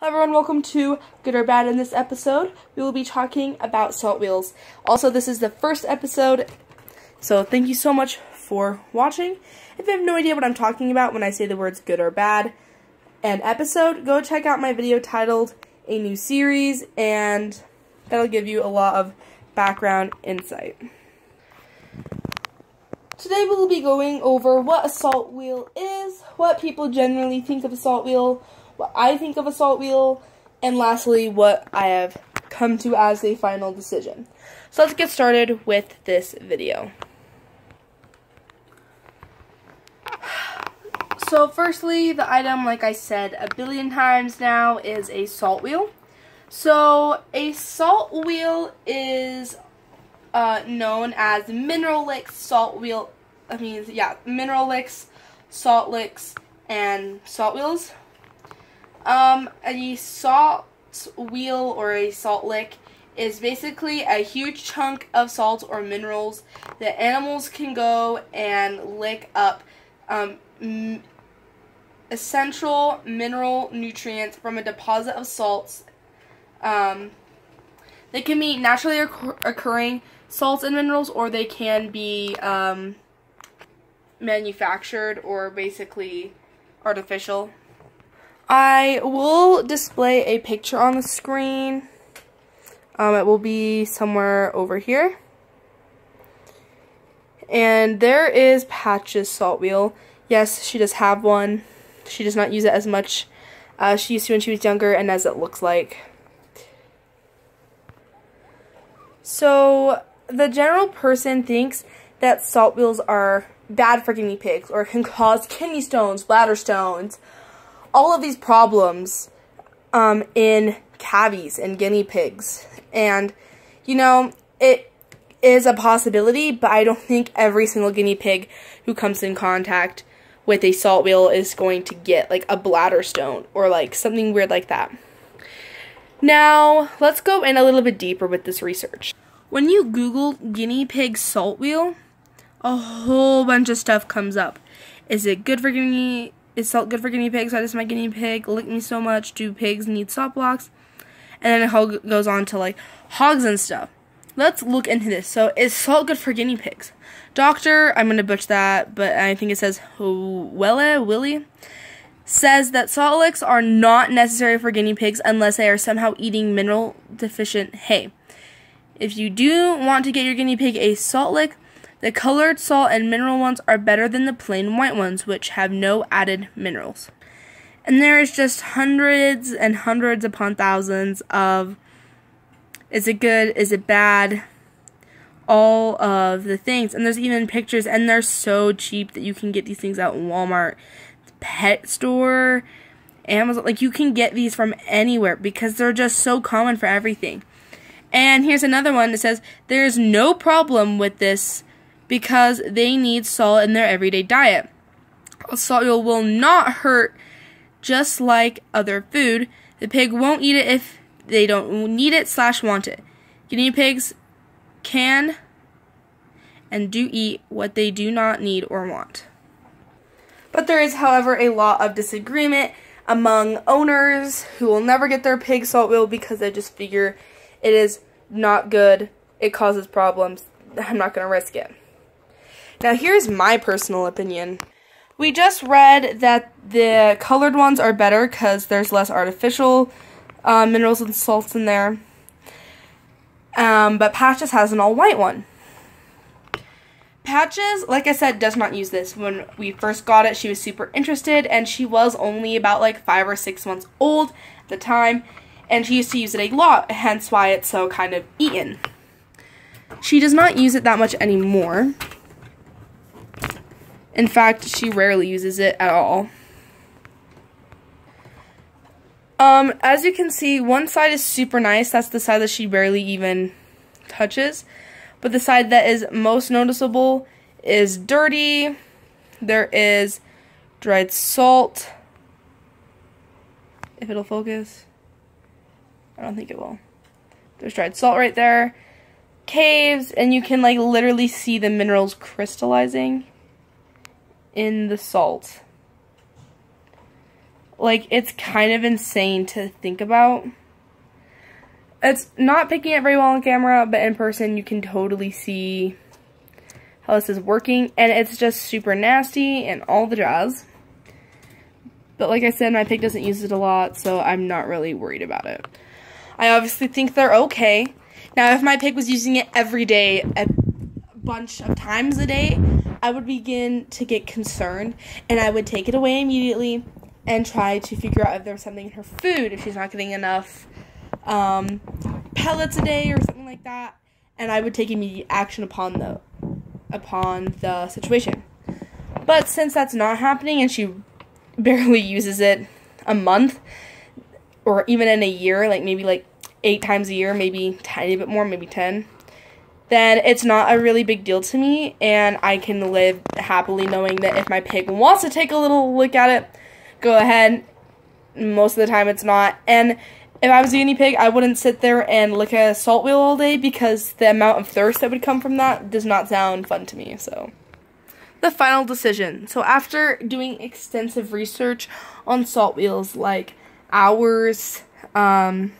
Hi everyone, welcome to Good or Bad. In this episode, we will be talking about salt wheels. Also, this is the first episode, so thank you so much for watching. If you have no idea what I'm talking about when I say the words good or bad and episode, go check out my video titled A New Series, and that'll give you a lot of background insight. Today we will be going over what a salt wheel is, what people generally think of a salt wheel, what I think of a salt wheel, and lastly, what I have come to as a final decision. So let's get started with this video. So firstly, the item, like I said a billion times now, is a salt wheel. So a salt wheel is known as mineral licks, salt wheel, mineral licks, salt licks, and salt wheels. A salt wheel or a salt lick is basically a huge chunk of salt or minerals that animals can go and lick up essential mineral nutrients from a deposit of salts. They can be naturally occurring salts and minerals, or they can be manufactured or basically artificial. I will display a picture on the screen. It will be somewhere over here. And there is Patch's salt wheel. Yes, she does have one. She does not use it as much as she used to when she was younger, and as it looks like. So, the general person thinks that salt wheels are bad for guinea pigs, or can cause kidney stones, bladder stones, all of these problems in cavies and guinea pigs. And, you know, it is a possibility, but I don't think every single guinea pig who comes in contact with a salt wheel is going to get, like, a bladder stone or, like, something weird like that. Now, let's go in a little bit deeper with this research. When you Google guinea pig salt wheel, a whole bunch of stuff comes up. Is salt good for guinea pigs? Why does my guinea pig lick me so much? Do pigs need salt blocks? And then it goes on to, like, hogs and stuff. Let's look into this. So, is salt good for guinea pigs? Doctor, I'm going to butcher that, but I think it says Willie, says that salt licks are not necessary for guinea pigs unless they are somehow eating mineral deficient hay. If you do want to get your guinea pig a salt lick, the colored salt and mineral ones are better than the plain white ones, which have no added minerals. And there's just hundreds and hundreds upon thousands of, is it good, is it bad, all of the things. And there's even pictures, and they're so cheap that you can get these things out in Wal-Mart, pet store, Amazon. Like, you can get these from anywhere because they're just so common for everything. And here's another one that says, there's no problem with this because they need salt in their everyday diet. A salt wheel will not hurt, just like other food. The pig won't eat it if they don't need it / want it. Guinea pigs can and do eat what they do not need or want. But there is, however, a lot of disagreement among owners who will never get their pig salt wheel because they just figure it is not good, it causes problems, I'm not going to risk it. Now here's my personal opinion. We just read that the colored ones are better because there's less artificial minerals and salts in there. But Patches has an all-white one. Patches, like I said, does not use this. When we first got it, she was super interested, and she was only about like 5 or 6 months old at the time, and she used to use it a lot, hence why it's so kind of eaten. She does not use it that much anymore. In fact, she rarely uses it at all. As you can see, one side is super nice. That's the side that she barely even touches. But the side that is most noticeable is dirty. There is dried salt. If it'll focus. I don't think it will. There's dried salt right there. Caves, and you can like literally see the minerals crystallizing in the salt. Like, it's kind of insane to think about. It's not picking it very well on camera, but in person you can totally see how this is working, and it's just super nasty and all the jazz. But like I said, my pig doesn't use it a lot, so I'm not really worried about it. I obviously think they're okay. Now, if my pig was using it every day, a bunch of times a day, I would begin to get concerned, and I would take it away immediately and try to figure out if there's something in her food, if she's not getting enough pellets a day or something like that, and I would take immediate action upon the situation. But since that's not happening and she barely uses it a month or even in a year, like maybe like 8 times a year, maybe a tiny bit more, maybe 10, then it's not a really big deal to me, and I can live happily knowing that if my pig wants to take a little look at it, go ahead. Most of the time it's not. And if I was a guinea pig, I wouldn't sit there and look at a salt wheel all day, because the amount of thirst that would come from that does not sound fun to me. So, the final decision. So after doing extensive research on salt wheels, like hours, all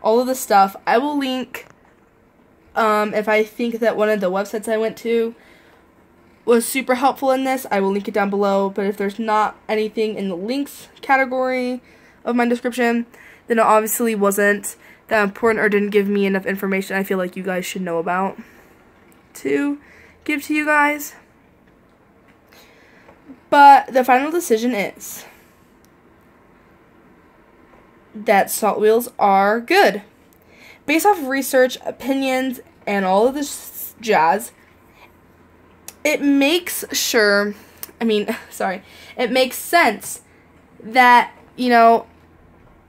of the stuff, I will link, if I think that one of the websites I went to was super helpful in this, I will link it down below. But if there's not anything in the links category of my description, then it obviously wasn't that important or didn't give me enough information I feel like you guys should know about to give to you guys. But the final decision is that salt wheels are good. Based off of research, opinions, and all of this jazz, it makes sense that, you know,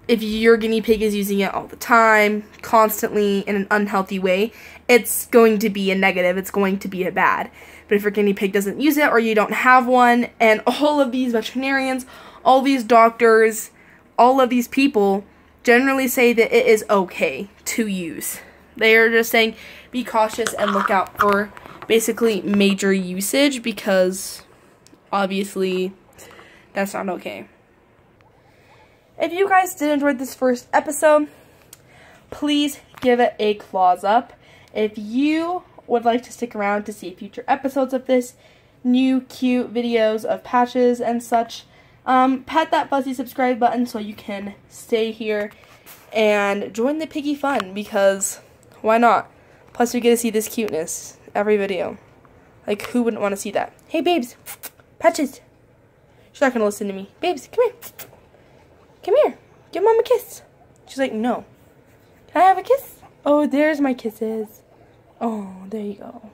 if your guinea pig is using it all the time, constantly, in an unhealthy way, it's going to be a negative, it's going to be a bad. But if your guinea pig doesn't use it, or you don't have one, and all of these veterinarians, all these doctors, all of these people generally say that it is okay to use. They are just saying be cautious and look out for basically major usage, because obviously that's not okay. If you guys did enjoy this first episode, please give it a claws up. If you would like to stick around to see future episodes of this, new cute videos of patches and such, pat that fuzzy subscribe button so you can stay here and join the piggy fun, because why not? Plus, we get to see this cuteness every video. Like, who wouldn't want to see that? Hey, babes. Patches. She's not going to listen to me. Babes, come here. Come here. Give Mom a kiss. She's like, no. Can I have a kiss? Oh, there's my kisses. Oh, there you go.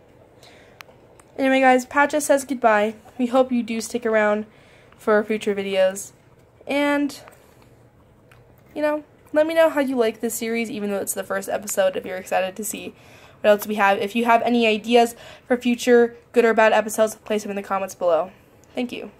Anyway, guys, Patches says goodbye. We hope you do stick around for future videos. And, you know, let me know how you like this series, even though it's the first episode, if you're excited to see what else we have. If you have any ideas for future good or bad episodes, place them in the comments below. Thank you.